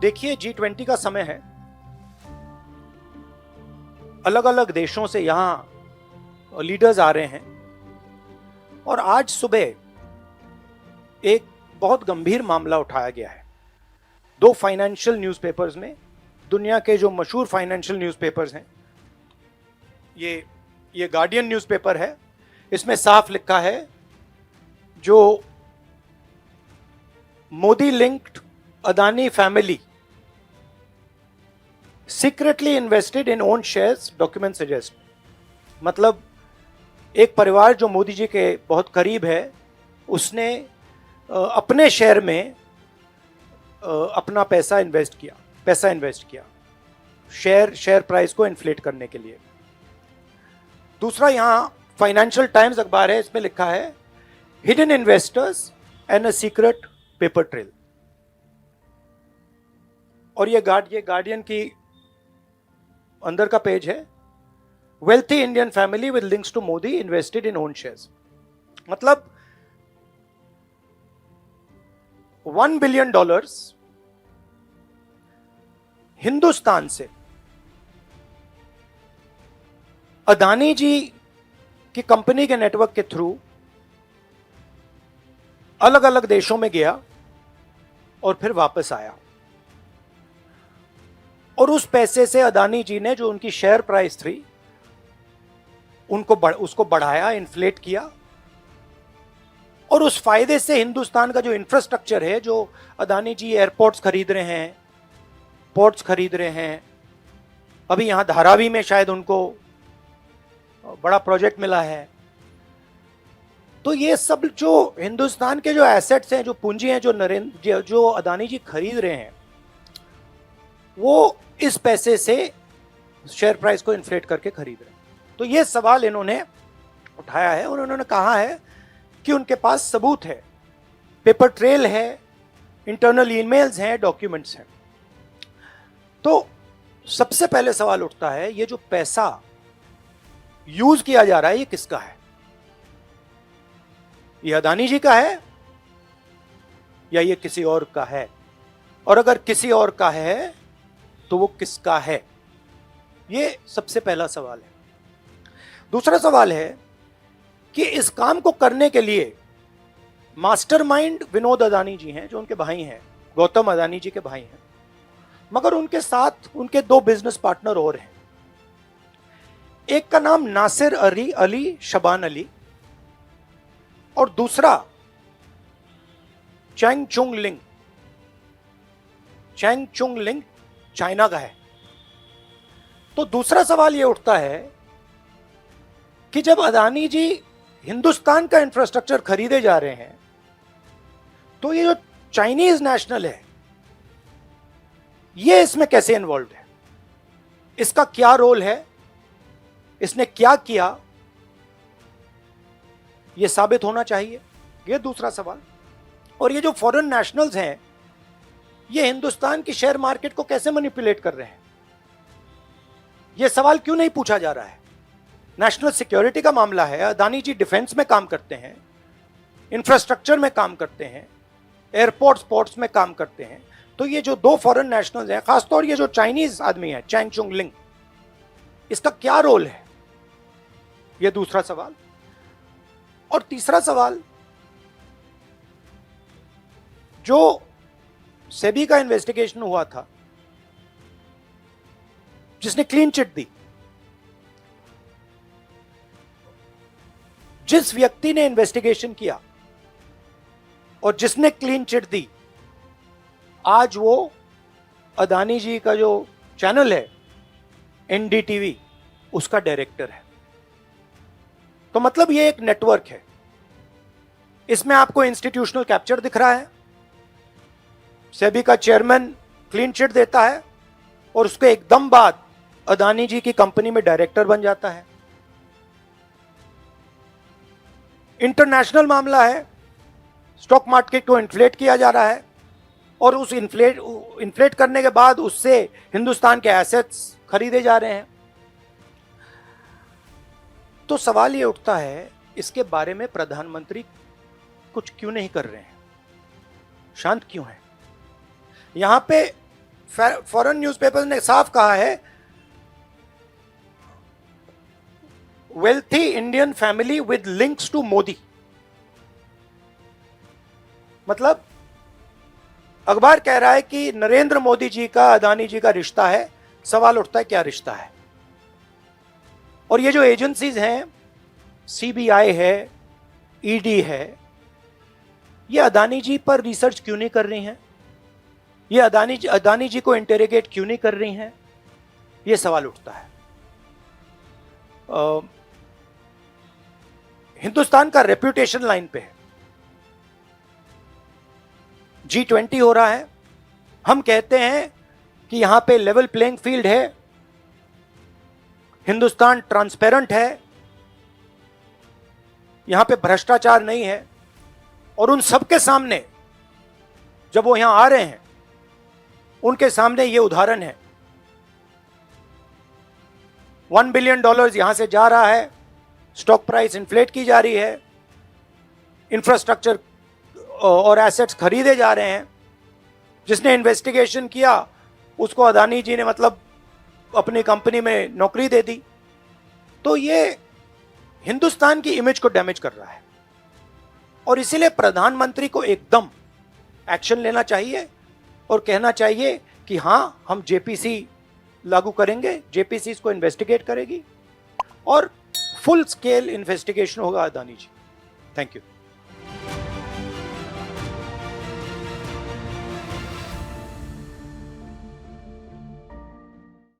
देखिए, G20 का समय है। अलग अलग देशों से यहां लीडर्स आ रहे हैं और आज सुबह एक बहुत गंभीर मामला उठाया गया है। दो फाइनेंशियल न्यूज़पेपर्स में, दुनिया के जो मशहूर फाइनेंशियल न्यूज़पेपर्स हैं, ये गार्डियन न्यूज़पेपर है। इसमें साफ लिखा है, जो Modi linked Adani family secretly invested in own shares, document suggest. मतलब एक परिवार जो मोदी जी के बहुत करीब है, उसने अपने शेयर में अपना पैसा इन्वेस्ट किया शेयर प्राइस को इन्फ्लेट करने के लिए। दूसरा, यहां फाइनेंशियल टाइम्स अखबार है, इसमें लिखा है hidden investors and a secret paper trail. और ये गार्डियन की अंदर का पेज है, wealthy Indian family with links to Modi invested in own shares. मतलब $1 बिलियन हिंदुस्तान से अदानी जी की कंपनी के नेटवर्क के थ्रू अलग अलग देशों में गया और फिर वापस आया। और उस पैसे से अदानी जी ने, जो उनकी शेयर प्राइस थी, उसको बढ़ाया, इन्फ्लेट किया। और उस फायदे से हिंदुस्तान का जो इंफ्रास्ट्रक्चर है, जो अदानी जी एयरपोर्ट्स खरीद रहे हैं, पोर्ट्स खरीद रहे हैं, अभी यहां धारावी में शायद उनको बड़ा प्रोजेक्ट मिला है। तो ये सब जो हिंदुस्तान के जो एसेट्स हैं, जो पूंजी हैं, जो अदानी जी खरीद रहे हैं, वो इस पैसे से शेयर प्राइस को इन्फ्लेट करके खरीद रहे हैं। तो ये सवाल इन्होंने उठाया है और उन्होंने कहा है कि उनके पास सबूत है, पेपर ट्रेल है, इंटरनल ईमेल्स हैं, डॉक्यूमेंट्स हैं। तो सबसे पहले सवाल उठता है, ये जो पैसा यूज किया जा रहा है, ये किसका है? ये अदानी जी का है या ये किसी और का है? और अगर किसी और का है तो वो किसका है? ये सबसे पहला सवाल है। दूसरा सवाल है कि इस काम को करने के लिए मास्टरमाइंड विनोद अदानी जी हैं, जो उनके भाई हैं, गौतम अदानी जी के भाई हैं, मगर उनके साथ उनके दो बिजनेस पार्टनर और हैं। एक का नाम नासिर अली शबान अली और दूसरा चैंग चुंग लिंग चाइना का है। तो दूसरा सवाल यह उठता है कि जब अदानी जी हिंदुस्तान का इंफ्रास्ट्रक्चर खरीदे जा रहे हैं, तो ये जो चाइनीज नेशनल है, ये इसमें कैसे इन्वॉल्व है? इसका क्या रोल है? इसने क्या किया? ये साबित होना चाहिए। ये दूसरा सवाल। और ये जो फॉरेन नेशनल्स हैं, ये हिंदुस्तान की शेयर मार्केट को कैसे मैनिपुलेट कर रहे हैं? ये सवाल क्यों नहीं पूछा जा रहा है? नेशनल सिक्योरिटी का मामला है। अदानी जी डिफेंस में काम करते हैं, इंफ्रास्ट्रक्चर में काम करते हैं, एयरपोर्ट्स पोर्ट्स में काम करते हैं। तो ये जो दो फॉरेन नेशनल्स हैं, खासतौर ये जो चाइनीज आदमी है चैंग चुंग लिंग, इसका क्या रोल है? ये दूसरा सवाल। और तीसरा सवाल, जो सेबी का इन्वेस्टिगेशन हुआ था, जिसने क्लीन चिट दी, जिस व्यक्ति ने इन्वेस्टिगेशन किया और जिसने क्लीन चिट दी, आज वो अदानी जी का जो चैनल है NDTV, उसका डायरेक्टर है। तो मतलब ये एक नेटवर्क है। इसमें आपको इंस्टीट्यूशनल कैप्चर दिख रहा है, सेबी का चेयरमैन क्लीन चिट देता है और उसके एकदम बाद अदानी जी की कंपनी में डायरेक्टर बन जाता है। इंटरनेशनल मामला है, स्टॉक मार्केट को इन्फ्लेट किया जा रहा है और उस इन्फ्लेट करने के बाद उससे हिंदुस्तान के एसेट्स खरीदे जा रहे हैं। तो सवाल ये उठता है, इसके बारे में प्रधानमंत्री कुछ क्यों नहीं कर रहे हैं? शांत क्यों है? यहां पे फॉरेन न्यूज़पेपर्स ने साफ कहा है, wealthy Indian family with links to Modi. मतलब अखबार कह रहा है कि नरेंद्र मोदी जी का अदानी जी का रिश्ता है। सवाल उठता है क्या रिश्ता है। और ये जो एजेंसीज हैं, सीबीआई है, ईडी है, ये अदानी जी पर रिसर्च क्यों नहीं कर रही हैं? ये अदानी जी को इंटेरोगेट क्यों नहीं कर रही हैं? ये सवाल उठता है। हिंदुस्तान का रेप्यूटेशन लाइन पे है। G20 हो रहा है, हम कहते हैं कि यहां पे लेवल प्लेइंग फील्ड है, हिंदुस्तान ट्रांसपेरेंट है, यहां पे भ्रष्टाचार नहीं है। और उन सबके सामने जब वो यहां आ रहे हैं, उनके सामने ये उदाहरण है। $1 बिलियन यहां से जा रहा है, स्टॉक प्राइस इन्फ्लेट की जा रही है, इंफ्रास्ट्रक्चर और एसेट्स खरीदे जा रहे हैं। जिसने इन्वेस्टिगेशन किया उसको अदानी जी ने मतलब अपनी कंपनी में नौकरी दे दी। तो ये हिंदुस्तान की इमेज को डैमेज कर रहा है और इसीलिए प्रधानमंत्री को एकदम एक्शन लेना चाहिए और कहना चाहिए कि हां, हम जेपीसी लागू करेंगे, जेपीसी इसको इन्वेस्टिगेट करेगी और फुल स्केल इन्वेस्टिगेशन होगा अदानी जी। Thank you.